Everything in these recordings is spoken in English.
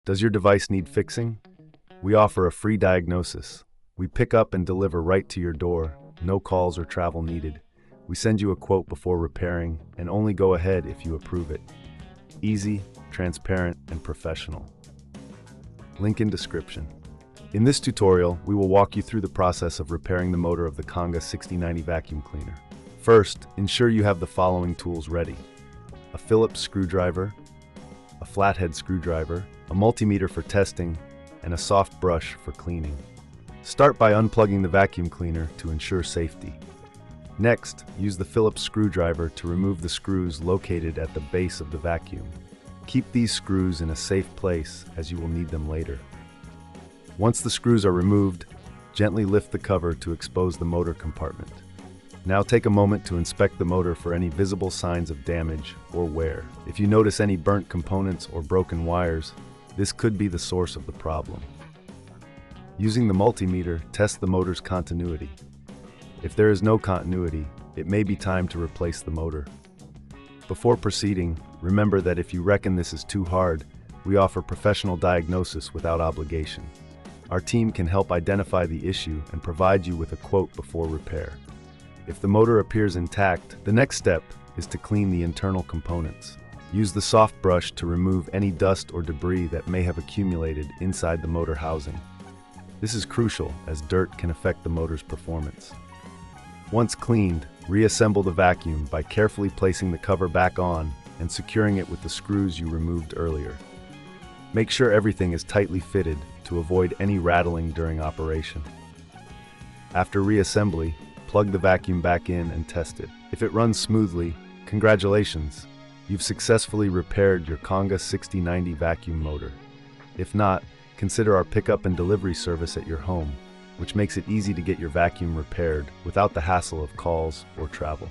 Does your device need fixing? We offer a free diagnosis. We pick up and deliver right to your door, no calls or travel needed. We send you a quote before repairing and only go ahead if you approve it. Easy, transparent, and professional. Link in description. In this tutorial, we will walk you through the process of repairing the motor of the Conga 6090 vacuum cleaner. First, ensure you have the following tools ready: a Phillips screwdriver, a flathead screwdriver, a multimeter for testing, and a soft brush for cleaning. Start by unplugging the vacuum cleaner to ensure safety. Next, use the Phillips screwdriver to remove the screws located at the base of the vacuum. Keep these screws in a safe place as you will need them later. Once the screws are removed, gently lift the cover to expose the motor compartment. Now take a moment to inspect the motor for any visible signs of damage or wear. If you notice any burnt components or broken wires, this could be the source of the problem. Using the multimeter, test the motor's continuity. If there is no continuity, it may be time to replace the motor. Before proceeding, remember that if you reckon this is too hard, we offer professional diagnosis without obligation. Our team can help identify the issue and provide you with a quote before repair. If the motor appears intact, the next step is to clean the internal components. Use the soft brush to remove any dust or debris that may have accumulated inside the motor housing. This is crucial as dirt can affect the motor's performance. Once cleaned, reassemble the vacuum by carefully placing the cover back on and securing it with the screws you removed earlier. Make sure everything is tightly fitted to avoid any rattling during operation. After reassembly, plug the vacuum back in and test it. If it runs smoothly, congratulations! You've successfully repaired your Conga 6090 vacuum motor. If not, consider our pickup and delivery service at your home, which makes it easy to get your vacuum repaired without the hassle of calls or travel.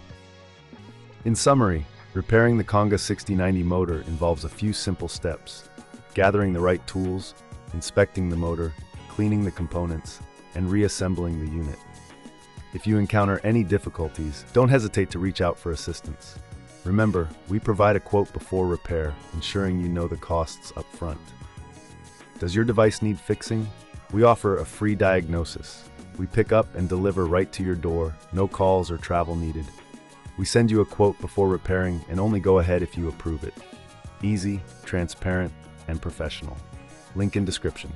In summary, repairing the Conga 6090 motor involves a few simple steps: gathering the right tools, inspecting the motor, cleaning the components, and reassembling the unit. If you encounter any difficulties, don't hesitate to reach out for assistance. Remember, we provide a quote before repair, ensuring you know the costs up front. Does your device need fixing? We offer a free diagnosis. We pick up and deliver right to your door, no calls or travel needed. We send you a quote before repairing and only go ahead if you approve it. Easy, transparent, and professional. Link in description.